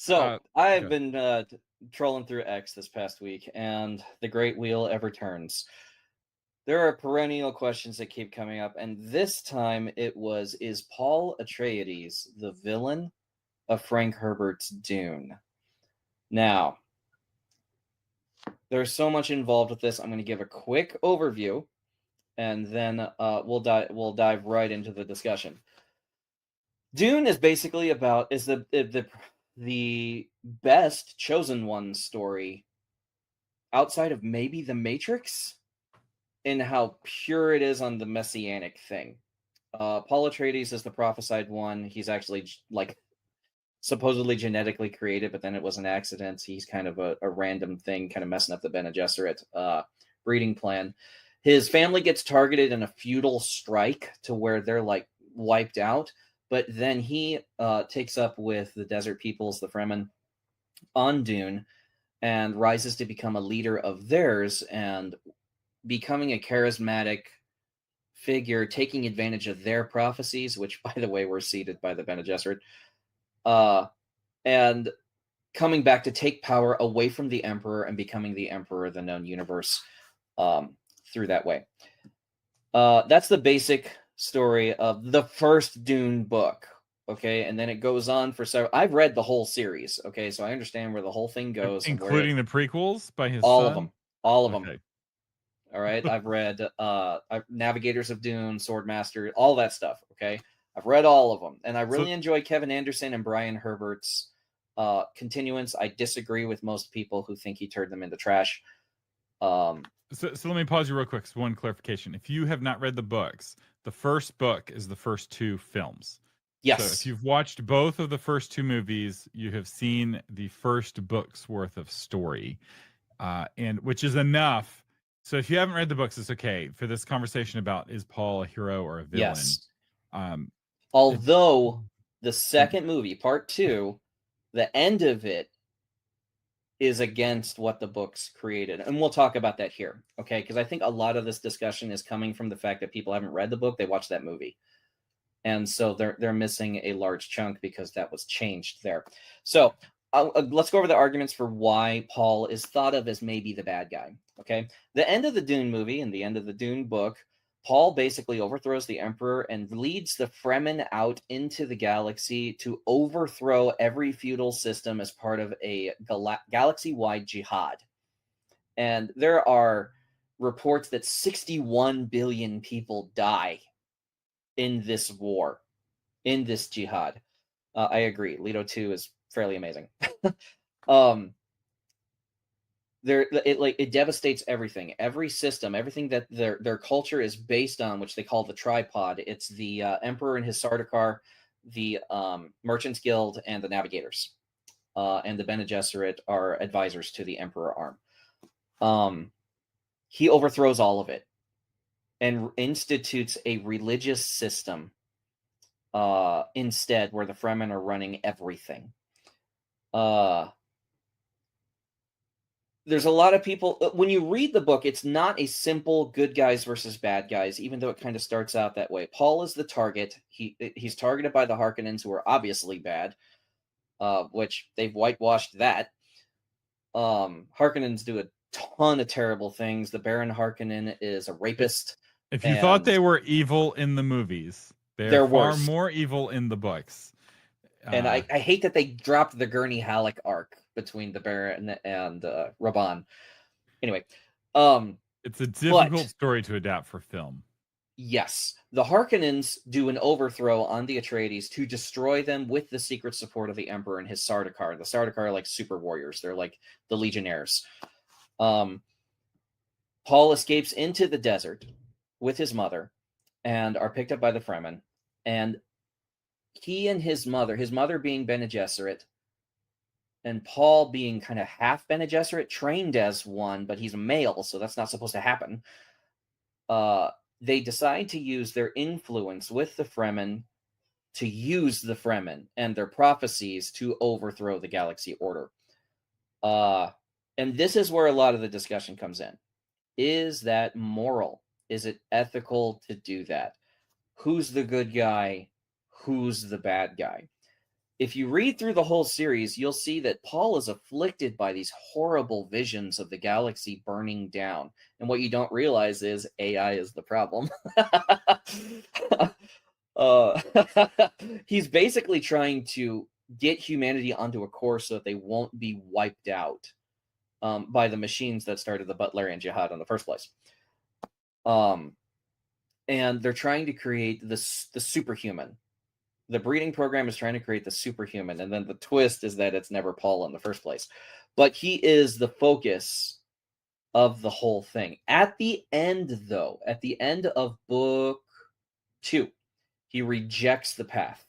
So, I've Okay. been trolling through X this past week, and the great wheel ever turns. There are perennial questions that keep coming up, and this time it was: is Paul Atreides the villain of Frank Herbert's Dune? Now, there's so much involved with this. I'm going to give a quick overview, and then we'll dive right into the discussion. Dune is basically about is the best chosen one story outside of maybe The Matrix in how pure it is on the messianic thing. Paul Atreides is the prophesied one. He's actually like supposedly genetically created, but then it was an accident. He's kind of a random thing, kind of messing up the Bene Gesserit breeding plan. His family gets targeted in a feudal strike to where they're like wiped out. But then he takes up with the desert peoples, the Fremen, on Dune, and rises to become a leader of theirs and becoming a charismatic figure, taking advantage of their prophecies, which, by the way, were seeded by the Bene Gesserit, uh, and coming back to take power away from the Emperor and becoming the Emperor of the known universe through that way. That's the basic story of the first Dune book. Okay, and then it goes on for several. I've read the whole series. Okay, so I understand where the whole thing goes and where Including the prequels by his all of son? them, all of them. Okay. All right, I've read Navigators of Dune, Swordmaster, all that stuff. Okay, I've read all of them, and I So really enjoy Kevin Anderson and Brian Herbert's continuance. I disagree with most people who think he turned them into trash. so let me pause you real quick. So one clarification. If you have not read the books, the first book is the first two films. So if Yes, you've watched both of the first two movies, you have seen the first book's worth of story, and which is enough. So if you haven't read the books, it's okay for this conversation about is Paul a hero or a villain. yes. Um, it's Although the second movie, part two, the end of it is against what the books created. And we'll talk about that here, okay? Because I think a lot of this discussion is coming from the fact that people haven't read the book, they watched that movie. And so they're missing a large chunk because that was changed there. So let's go over the arguments for why Paul is thought of as maybe the bad guy, okay? The end of the Dune movie and the end of the Dune book, Paul basically overthrows the Emperor and leads the Fremen out into the galaxy to overthrow every feudal system as part of a galaxy-wide jihad. And there are reports that 61 billion people die in this war, in this jihad. I agree. Leto 2 is fairly amazing. um, it devastates everything, every system, everything that their culture is based on, which they call the tripod. It's the Emperor and his Sardaukar, the Merchants Guild, and the Navigators. And the Bene Gesserit are advisors to the Emperor arm. He overthrows all of it and institutes a religious system instead, where the Fremen are running everything. There's a lot of people when you read the book, it's not a simple good guys versus bad guys, even though it kind of starts out that way. Paul is the target. He's targeted by the Harkonnens, who are obviously bad, which they've whitewashed that. Harkonnens do a ton of terrible things. The Baron Harkonnen is a rapist, if you thought and they were evil in the movies, they're they're far worse. more evil in the books. And I hate that they dropped the Gurney Halleck arc between the Baron and Raban. Anyway, It's a but difficult story to adapt for film. yes, the Harkonnens do an overthrow on the Atreides to destroy them with the secret support of the Emperor and his Sardaukar. The Sardaukar are like super warriors. They're like the Legionnaires. Paul escapes into the desert with his mother and are picked up by the Fremen. And he and his mother being Bene Gesserit, and Paul being kind of half Bene Gesserit, trained as one, but he's a male, so that's not supposed to happen. They decide to use their influence with the Fremen to use the Fremen and their prophecies to overthrow the Galaxy Order. And this is where a lot of the discussion comes in. Is that moral? Is it ethical to do that? Who's the good guy? Who's the bad guy? if you read through the whole series, you'll see that Paul is afflicted by these horrible visions of the galaxy burning down. And what you don't realize is AI is the problem. uh, he's basically trying to get humanity onto a course so that they won't be wiped out by the machines that started the Butlerian Jihad in the first place. And they're trying to create the superhuman. The breeding program is trying to create the superhuman, and then the twist is that it's never Paul in the first place. But he is the focus of the whole thing. At the end, though, at the end of book 2, he rejects the path.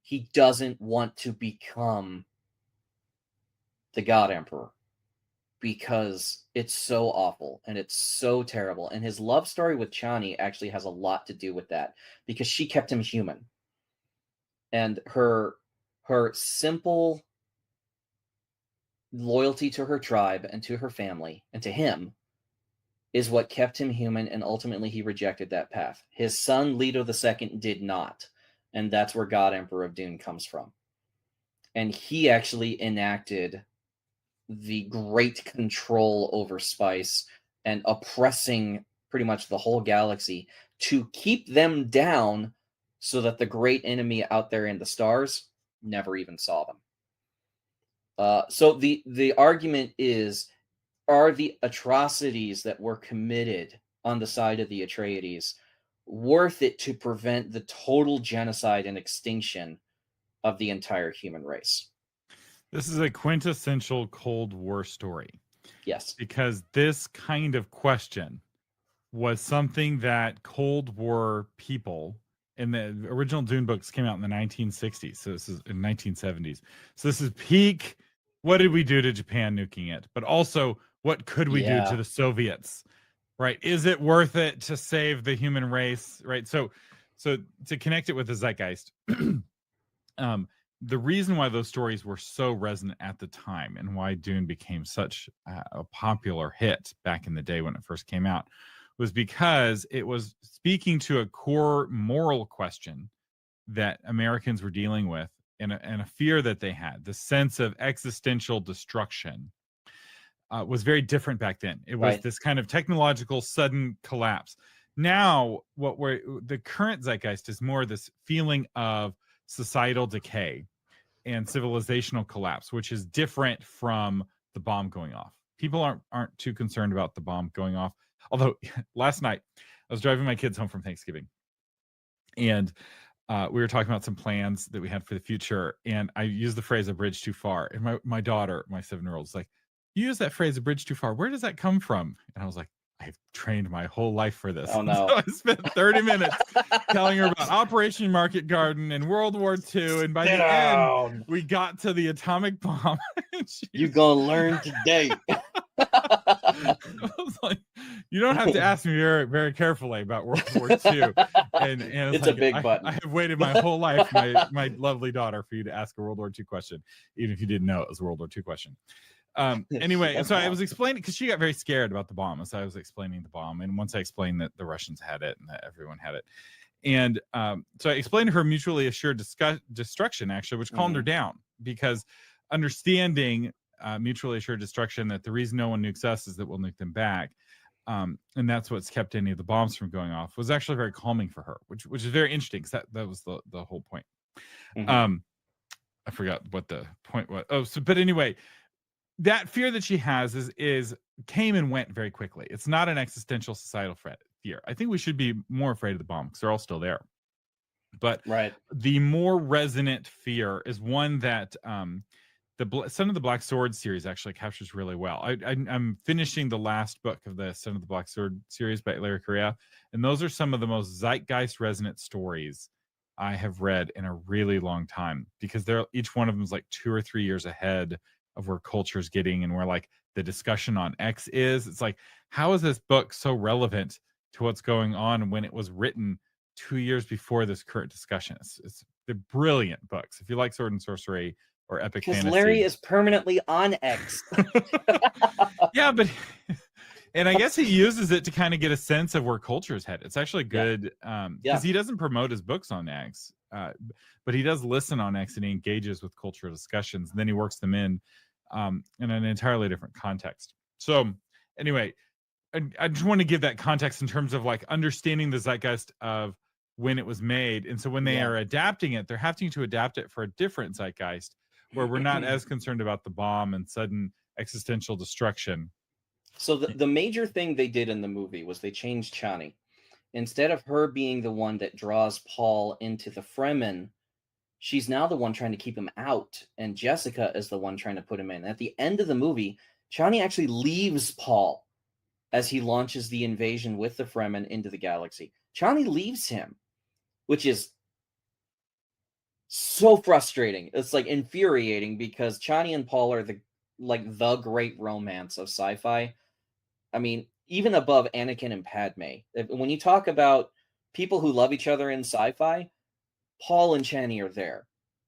He doesn't want to become the God Emperor because it's so awful and it's so terrible. And his love story with Chani actually has a lot to do with that, because she kept him human. And her simple loyalty to her tribe and to her family and to him is what kept him human, and ultimately he rejected that path. His son, Leto II, did not, and that's where God Emperor of Dune comes from. And he actually enacted the great control over spice and oppressing pretty much the whole galaxy to keep them down so that the great enemy out there in the stars never even saw them. So the argument is, are the atrocities that were committed on the side of the Atreides worth it to prevent the total genocide and extinction of the entire human race? This is a quintessential Cold War story. Yes. Because this kind of question was something that Cold War people, and the original Dune books came out in the 1960s. So this is in 1970s. So this is peak. What did we do to Japan nuking it? But also, what could we do to the Soviets? Right? Is it worth it to save the human race? Right? So to connect it with the zeitgeist, the reason why those stories were so resonant at the time and why Dune became such a popular hit back in the day when it first came out was because it was speaking to a core moral question that Americans were dealing with, and a fear that they had. The sense of existential destruction was very different back then. It was this kind of technological sudden collapse. Now, the current zeitgeist is more this feeling of societal decay and civilizational collapse, which is different from the bomb going off. People aren't too concerned about the bomb going off. Although last night I was driving my kids home from Thanksgiving, and we were talking about some plans that we had for the future, and I used the phrase "a bridge too far." And my daughter, my 7-year-old, is like, "You use that phrase "a bridge too far." Where does that come from?" And I was like, "I've trained my whole life for this." Oh no! So I spent 30 minutes telling her about Operation Market Garden and World War II, and by the end, we got to the atomic bomb. You're gonna learn today. I was like, you don't have to ask me very, very carefully about World War II. And it's like, a big button. I have waited my whole life, my lovely daughter, for you to ask a World War II question, even if you didn't know it was a World War II question. Anyway, and so I was explaining, because she got very scared about the bomb. So I was explaining the bomb. And once I explained that the Russians had it and that everyone had it. And so I explained to her mutually assured destruction, actually, which calmed her down, because understanding mutually assured destruction, that the reason no one nukes us is that we'll nuke them back, and that's what's kept any of the bombs from going off, was actually very calming for her, which is very interesting, because that was the whole point. I forgot what the point was. But anyway, that fear that she has is came and went very quickly. It's not an existential societal fear. I think we should be more afraid of the bomb because they're all still there. But the more resonant fear is one that the Son of the Black Sword series actually captures really well. I'm finishing the last book of the Son of the Black Sword series by Larry Correa, and those are some of the most zeitgeist resonant stories I have read in a really long time, because each one of them is like 2 or 3 years ahead of where culture's getting and where like the discussion on X is. It's like, how is this book so relevant to what's going on when it was written 2 years before this current discussion? They're brilliant books. If you like sword and sorcery or epic fantasy. Because Larry is permanently on X. Yeah, but and I guess he uses it to kind of get a sense of where culture is headed. It's actually good because he doesn't promote his books on X. but he does listen on X and he engages with cultural discussions. And then he works them in an entirely different context. So anyway, I just want to give that context in terms of like understanding the zeitgeist of when it was made. And so when they are adapting it, they're having to adapt it for a different zeitgeist where we're not as concerned about the bomb and sudden existential destruction. So the major thing they did in the movie was they changed Chani. Instead of her being the one that draws Paul into the Fremen, she's now the one trying to keep him out, and Jessica is the one trying to put him in. At the end of the movie, Chani actually leaves Paul as he launches the invasion with the Fremen into the galaxy. Chani leaves him, which is so frustrating. It's like infuriating because Chani and Paul are the great romance of sci-fi. I mean, even above Anakin and Padme. When you talk about people who love each other in sci-fi, Paul and Chani are there.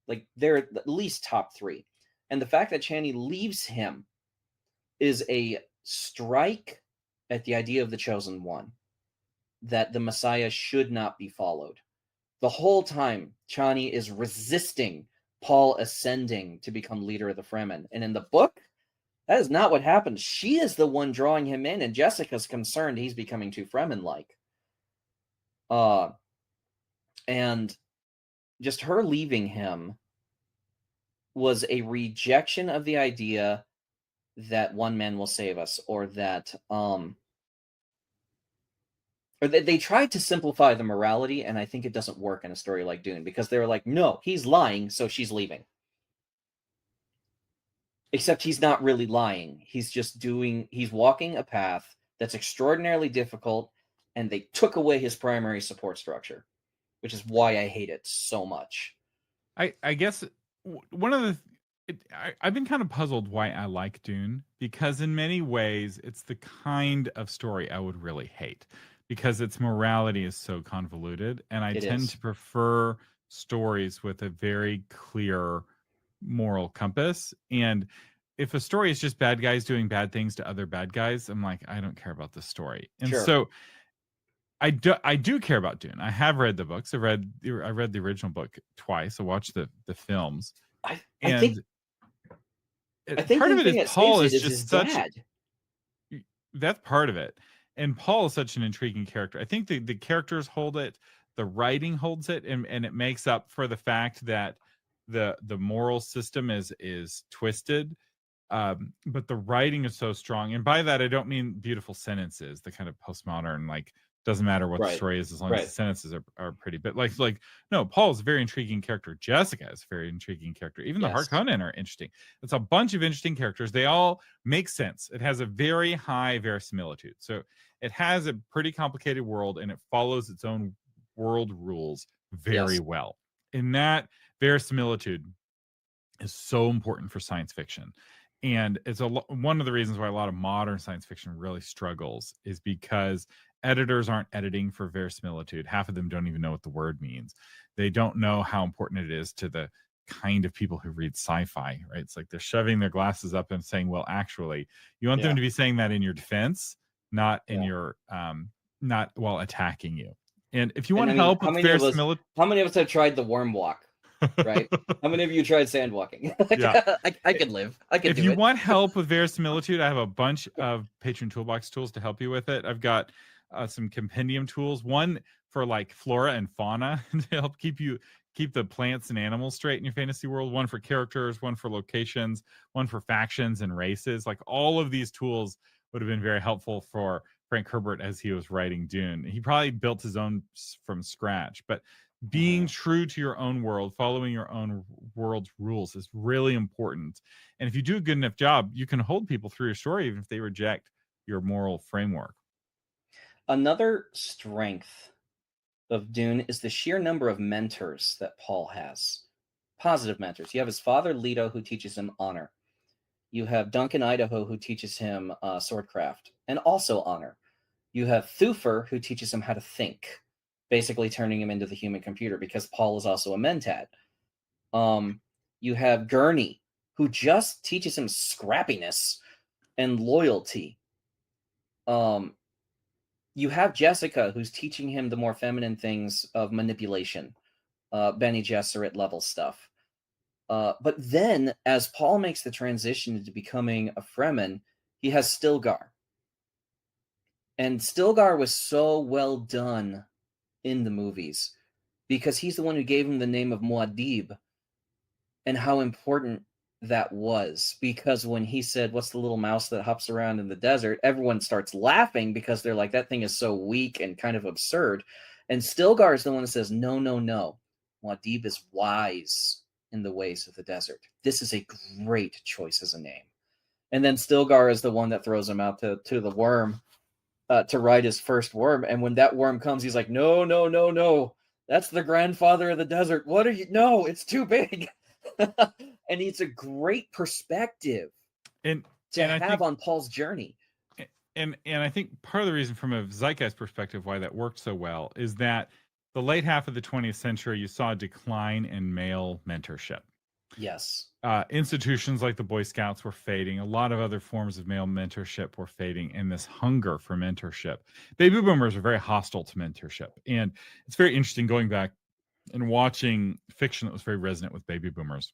Like, they're at least top 3. And the fact that Chani leaves him is a strike at the idea of the Chosen One, that the Messiah should not be followed. The whole time, Chani is resisting Paul ascending to become leader of the Fremen. And in the book, that is not what happens. She is the one drawing him in, and Jessica's concerned he's becoming too Fremen-like. And just her leaving him was a rejection of the idea that one man will save us, or that they tried to simplify the morality, and I think it doesn't work in a story like Dune, because they were like, no, he's lying, so she's leaving. Except he's not really lying. He's walking a path that's extraordinarily difficult, and they took away his primary support structure, which is why I hate it so much. I guess one of the I've been kind of puzzled why I like Dune, because in many ways it's the kind of story I would really hate, because its morality is so convoluted, and I tend to prefer stories with a very clear moral compass. And if a story is just bad guys doing bad things to other bad guys, I'm like, I don't care about this story. And so I do care about Dune. I have read the books. I read the original book twice. I watched the films. I think part of it is Paul is just his such dad. That's part of it. And Paul is such an intriguing character. I think the characters hold it, the writing holds it, and it makes up for the fact that the moral system is twisted. But the writing is so strong. And by that I don't mean beautiful sentences, the kind of postmodern, like, doesn't matter what the story is as long as the sentences are pretty. But like no, Paul is a very intriguing character. Jessica is a very intriguing character. Even the Harkonnen are interesting. It's a bunch of interesting characters. They all make sense. It has a very high verisimilitude. So it has a pretty complicated world, and it follows its own world rules very well. And that verisimilitude is so important for science fiction. And it's one of the reasons why a lot of modern science fiction really struggles, is because editors aren't editing for verisimilitude. Half of them don't even know what the word means. They don't know how important it is to the kind of people who read sci-fi, right? It's like they're shoving their glasses up and saying, well, actually, you want them to be saying that in your defense, not in your not while attacking you. And if you want help with verisimilitude, how many of us have tried the worm walk? Right? How many of you tried sand walking? I could live. If you want help with verisimilitude, I have a bunch of Patreon Toolbox tools to help you with it. I've got some compendium tools, one for like flora and fauna to help keep the plants and animals straight in your fantasy world, one for characters, one for locations, one for factions and races. Like, all of these tools would have been very helpful for Frank Herbert as he was writing Dune. He probably built his own from scratch, but being true to your own world, following your own world's rules is really important. And if you do a good enough job, you can hold people through your story even if they reject your moral framework. Another strength of Dune is the sheer number of mentors that Paul has. Positive mentors. You have his father, Leto, who teaches him honor. You have Duncan Idaho, who teaches him swordcraft and also honor. You have Thufir, who teaches him how to think, basically turning him into the human computer, because Paul is also a mentad. You have Gurney, who just teaches him scrappiness and loyalty. You have Jessica, who's teaching him the more feminine things of manipulation. Bene Gesserit level stuff. But then, as Paul makes the transition into becoming a Fremen, he has Stilgar. And Stilgar was so well done in the movies because he's the one who gave him the name of Muad'Dib, and how important that was. Because when he said, "What's the little mouse that hops around in the desert?" everyone starts laughing because they're like, that thing is so weak and kind of absurd. And Stilgar is the one that says, "No, no, no. Muad'Dib is wise in the ways of the desert. This is a great choice as a name." And then Stilgar is the one that throws him out to the worm, to ride his first worm. And when that worm comes, he's like, "No, no, no, no. That's the grandfather of the desert. What are you? No, it's too big." And it's a great perspective and to I have think, on Paul's journey. And I think part of the reason from a zeitgeist perspective why that worked so well is that the late half of the 20th century, you saw a decline in male mentorship. Yes. Institutions like the Boy Scouts were fading. A lot of other forms of male mentorship were fading, and this hunger for mentorship. Baby boomers are very hostile to mentorship. And it's very interesting going back and watching fiction that was very resonant with baby boomers.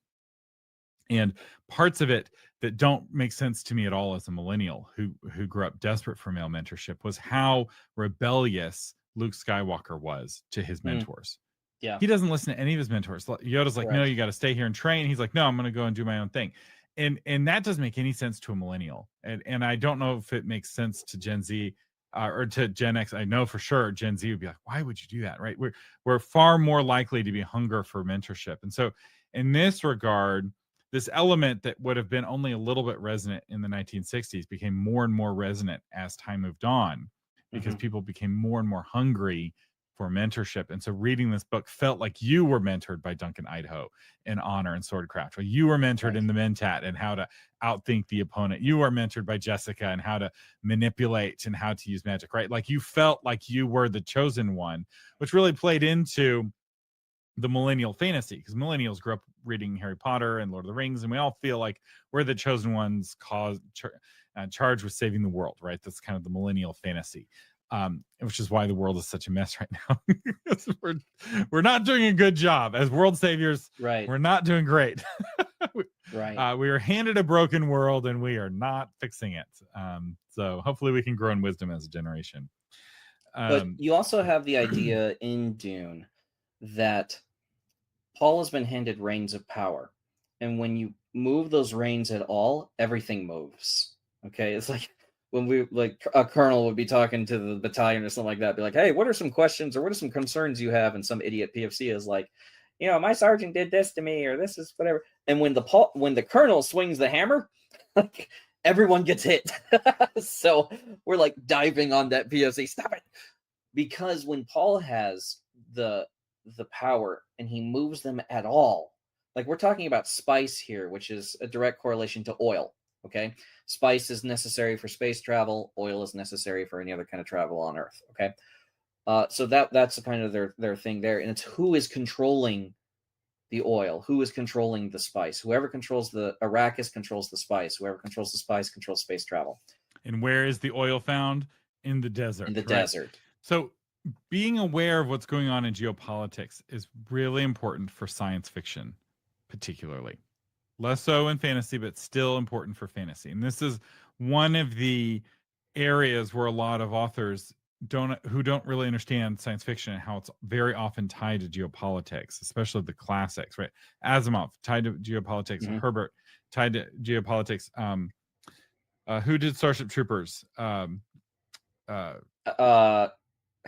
And parts of it that don't make sense to me at all as a millennial who grew up desperate for male mentorship was how rebellious Luke Skywalker was to his mentors. Yeah. He doesn't listen to any of his mentors. Yoda's like, "No, you got to stay here and train." He's like, "No, I'm going to go and do my own thing." And that doesn't make any sense to a millennial. And I don't know if it makes sense to Gen Z or to Gen X. I know for sure Gen Z would be like, "Why would you do that?" Right? We're far more likely to be hunger for mentorship. And so in this regard, this element that would have been only a little bit resonant in the 1960s became more and more resonant as time moved on because people became more and more hungry for mentorship. And so reading this book felt like you were mentored by Duncan Idaho in Honor and Swordcraft, or you were mentored in the Mentat and how to outthink the opponent. You were mentored by Jessica and how to manipulate and how to use magic, right? Like you felt like you were the chosen one, which really played into the millennial fantasy, because millennials grew up reading Harry Potter and Lord of the Rings, and we all feel like we're the chosen ones charged with saving the world, right? That's kind of the millennial fantasy, which is why the world is such a mess right now. we're not doing a good job as world saviors. Right. We're not doing great. Right. We are handed a broken world and we are not fixing it. So hopefully we can grow in wisdom as a generation. But you also have the idea in Dune that Paul has been handed reins of power. And when you move those reins at all, everything moves. Okay. It's like when we, like, a colonel would be talking to the battalion or something like that, be like, "Hey, what are some questions or what are some concerns you have?" And some idiot PFC is like, "My sergeant did this to me," or "This is whatever." And when the colonel swings the hammer, like, everyone gets hit. So we're like diving on that PFC. Stop it. Because when Paul has the power and he moves them at all, like, we're talking about spice here, which is a direct correlation to oil. Okay, spice is necessary for space travel. Oil is necessary for any other kind of travel on Earth. Okay, so that's kind of their thing there, and it's who is controlling the oil, who is controlling the spice. Whoever controls the Arrakis controls the spice. Whoever controls the spice controls space travel. And where is the oil found? In the desert. In the right? desert. So being aware of what's going on in geopolitics is really important for science fiction, particularly. Less so in fantasy, but still important for fantasy. And this is one of the areas where a lot of authors who don't really understand science fiction and how it's very often tied to geopolitics, especially the classics, right? Asimov tied to geopolitics, Herbert tied to geopolitics. Who did Starship Troopers? Hensley?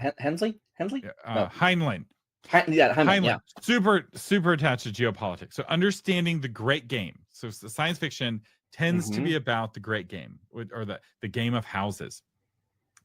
Heinlein. Heinlein, yeah. Super attached to geopolitics. So understanding the great game. So the science fiction tends to be about the great game, or the game of houses,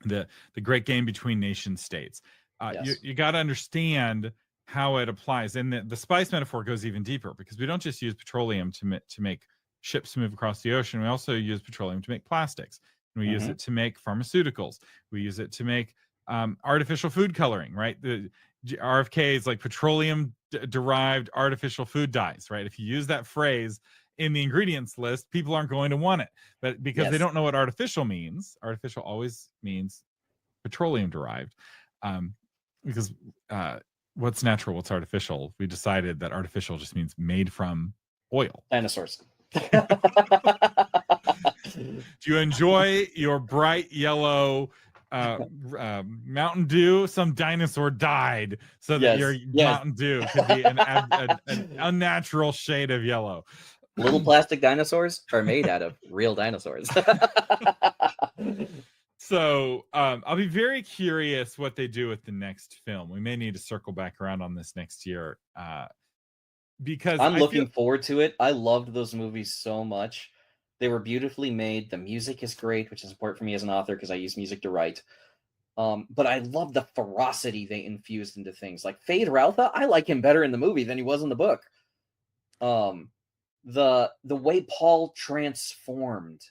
the great game between nation states. Yes. You got to understand how it applies. And the spice metaphor goes even deeper, because we don't just use petroleum to make ships move across the ocean. We also use petroleum to make plastics. And we use it to make pharmaceuticals. We use it to make artificial food coloring, right? The RFK is like petroleum derived artificial food dyes, right? If you use that phrase in the ingredients list, people aren't going to want it. But because they don't know what artificial means, artificial always means petroleum derived. Because what's natural, what's artificial. We decided that artificial just means made from oil. Dinosaurs. Do you enjoy your bright yellow Mountain Dew? Some dinosaur died so that your Mountain Dew could be an unnatural shade of yellow. Little plastic dinosaurs are made out of real dinosaurs. So I'll be very curious what they do with the next film. We may need to circle back around on this next year because I'm looking forward to it. I loved those movies so much. They were beautifully made. The music is great, which is important for me as an author because I use music to write. But I love the ferocity they infused into things. Like Fade Routha, I like him better in the movie than he was in the book. The way Paul transformed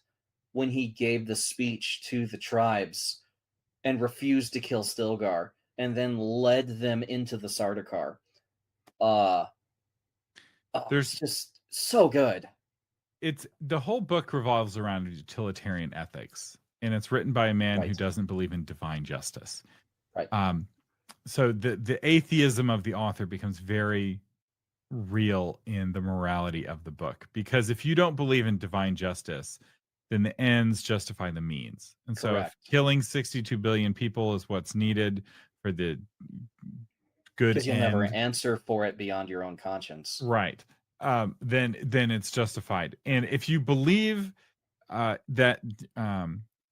when he gave the speech to the tribes and refused to kill Stilgar and then led them into the Sardaukar. There's just so good. It's the whole book revolves around utilitarian ethics, and it's written by a man who doesn't believe in divine justice. Right. So the atheism of the author becomes very real in the morality of the book, because if you don't believe in divine justice, then the ends justify the means. And so if killing 62 billion people is what's needed for the good because you'll never answer for it beyond your own conscience. Right. Then it's justified. And if you believe that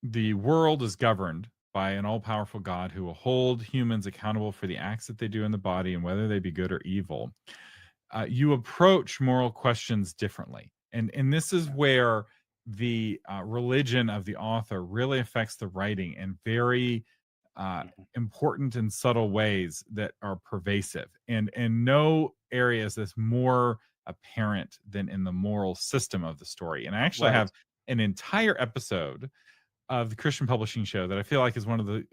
the world is governed by an all-powerful God who will hold humans accountable for the acts that they do in the body and whether they be good or evil, you approach moral questions differently. And this is where the religion of the author really affects the writing in very important and subtle ways that are pervasive. And in no area is this more apparent than in the moral system of the story. And I actually have an entire episode of the Christian Publishing Show that I feel like is one of the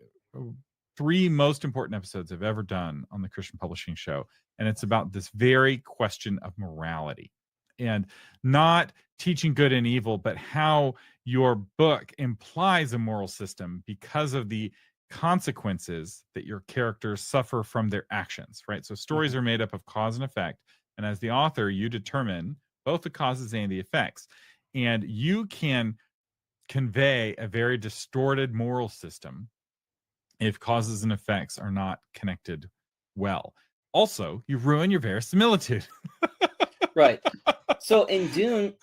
3 most important episodes I've ever done on the Christian Publishing Show. And it's about this very question of morality, and not teaching good and evil, but how your book implies a moral system because of the consequences that your characters suffer from their actions, right? So stories are made up of cause and effect. And as the author, you determine both the causes and the effects. And you can convey a very distorted moral system if causes and effects are not connected well. Also, you ruin your verisimilitude. Right. So in Dune,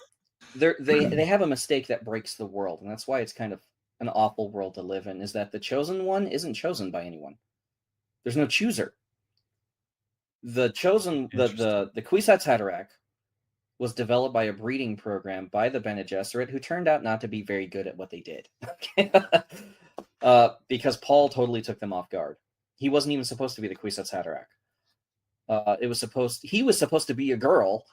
they have a mistake that breaks the world, and that's why it's kind of an awful world to live in, is that the chosen one isn't chosen by anyone. There's no chooser. The chosen, the Kwisatz Haderach was developed by a breeding program by the Bene Gesserit, who turned out not to be very good at what they did. Because Paul totally took them off guard. He wasn't even supposed to be the Kwisatz Haderach. He was supposed to be a girl,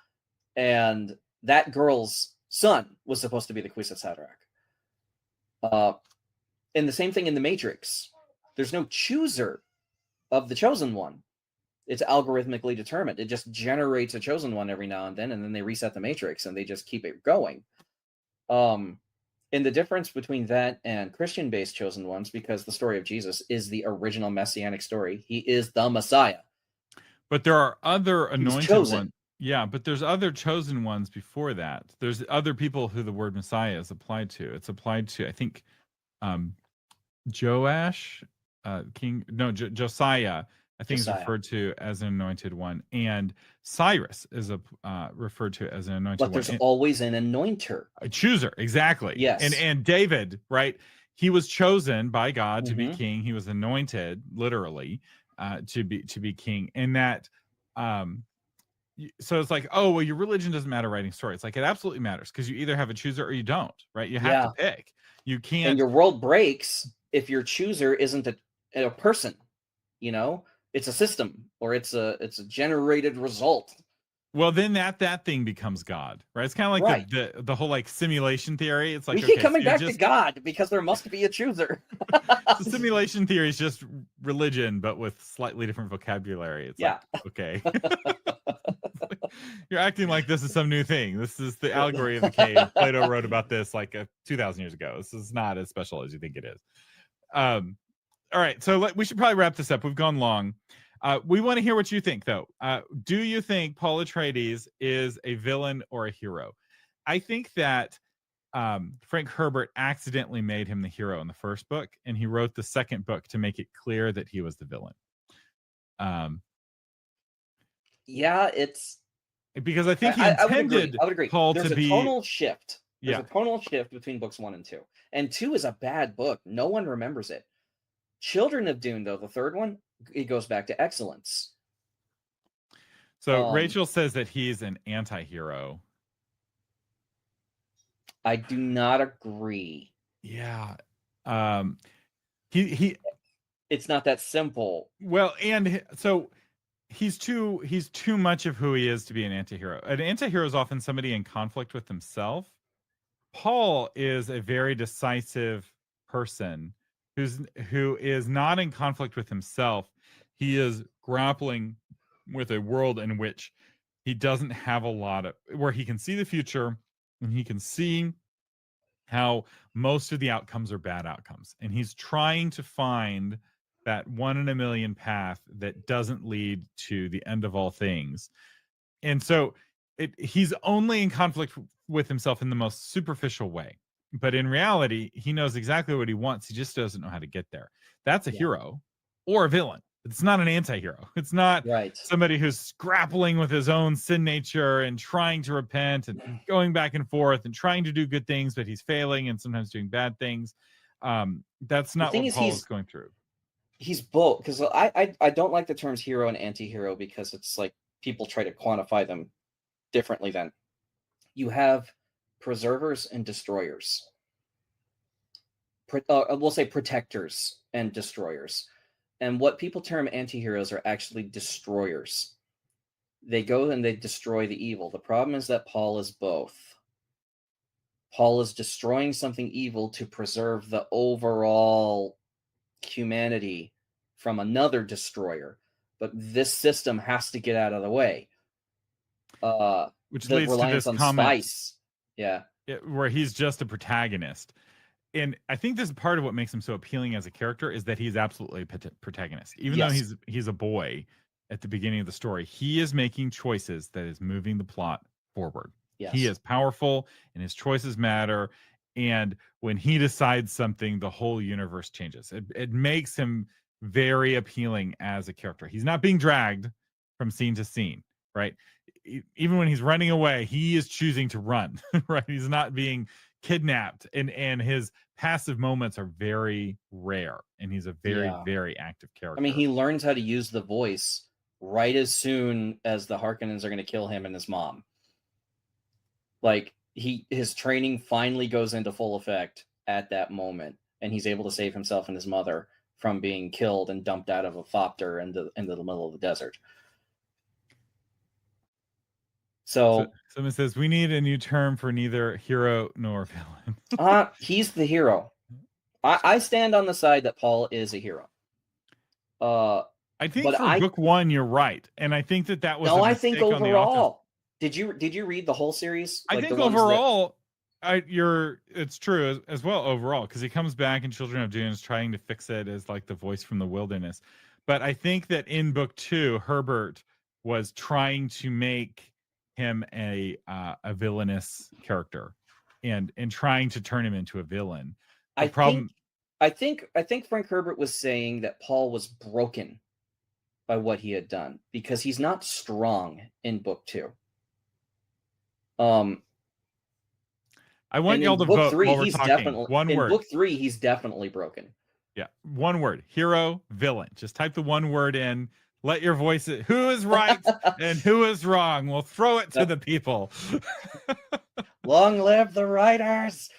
and that girl's son was supposed to be the Kwisatz Haderach. And the same thing in the Matrix. There's no chooser of the chosen one. It's algorithmically determined. It just generates a chosen one every now and then they reset the Matrix, and they just keep it going. And the difference between that and Christian-based chosen ones, because the story of Jesus is the original messianic story. He is the Messiah. But there are other anointed ones. Yeah, but there's other chosen ones before that. There's other people who the word Messiah is applied to. It's applied to, I think, Joash, Josiah, I think is referred to as an anointed one, and Cyrus is referred to as an anointed one. But there's always an anointer, a chooser, exactly. Yes, and David, right? He was chosen by God to be king. He was anointed, literally, to be king. And that, so it's like, oh well, your religion doesn't matter writing stories. Like, it absolutely matters, because you either have a chooser or you don't, right? You have to pick. You can't. And your world breaks if your chooser isn't a person. You know, it's a system, or it's a generated result. Well, then that thing becomes God, right? It's kind of like the whole like simulation theory. It's like, we keep coming back to God because there must be a chooser. The simulation theory is just religion, but with slightly different vocabulary. It's like, okay. You're acting like this is some new thing. This is the allegory of the cave. Plato wrote about this like 2,000 years ago. This is not as special as you think it is. All right, so we should probably wrap this up. We've gone long. We want to hear what you think, though. Do you think Paul Atreides is a villain or a hero? I think that Frank Herbert accidentally made him the hero in the first book, and he wrote the second book to make it clear that he was the villain. Yeah, it's because I think he I would agree. intended I would agree. Paul There's to a be tonal shift. There's Yeah. a tonal shift between books 1 and 2. And 2 is a bad book. No one remembers it. Children of Dune, though, the third one, it goes back to excellence. So Rachel says that he's an anti-hero. I do not agree. Yeah. He It's not that simple. Well, and so he's too much of who he is to be an anti-hero. An anti-hero is often somebody in conflict with himself. Paul is a very decisive person who is not in conflict with himself. He is grappling with a world in which he doesn't have a lot of, where he can see the future and he can see how most of the outcomes are bad outcomes. And he's trying to find that 1 in a million path that doesn't lead to the end of all things. And so he's only in conflict with himself in the most superficial way. But in reality, he knows exactly what he wants. He just doesn't know how to get there. That's a hero or a villain. It's not an anti-hero. It's not somebody who's grappling with his own sin nature and trying to repent and going back and forth and trying to do good things, but he's failing and sometimes doing bad things. That's not what Paul is going through. He's both, because I don't like the terms hero and anti-hero because it's like people try to quantify them differently. Then you have preservers and destroyers. We'll say protectors and destroyers. And what people term anti-heroes are actually destroyers. They go and they destroy the evil. The problem is that Paul is both. Paul is destroying something evil to preserve the overall humanity from another destroyer. But this system has to get out of the way. Which leads to this comment. Spice. Where he's just a protagonist. And I think this is part of what makes him so appealing as a character is that he's absolutely a protagonist. Even though he's a boy at the beginning of the story, he is making choices that is moving the plot forward. He is powerful and his choices matter. And when he decides something, the whole universe changes. It makes him very appealing as a character. He's not being dragged from scene to scene, right? Even when he's running away, he is choosing to run, right? He's not being kidnapped, and his passive moments are very rare, and he's a very very active character. I mean, he learns how to use the voice right as soon as the Harkonnens are going to kill him and his mom. Like his training finally goes into full effect at that moment, and he's able to save himself and his mother from being killed and dumped out of a thopter into the middle of the desert. So someone says we need a new term for neither hero nor villain. He's the hero. I stand on the side that Paul is a hero. I think for book 1, you're right, and I think that was. No, I think overall. Did you read the whole series? I think overall, it's true as well overall, because he comes back in Children of Dune is trying to fix it as like the voice from the wilderness. But I think that in book 2, Herbert was trying to make him a villainous character and trying to turn him into a villain. I think Frank Herbert was saying that Paul was broken by what he had done because he's not strong in book 2. I want y'all to vote while we're talking. One word. In book 3, he's definitely broken. Yeah, one word: hero, villain. Just type the one word in. Let your voice. Who is right and who is wrong? We'll throw it to the people. Long live the writers.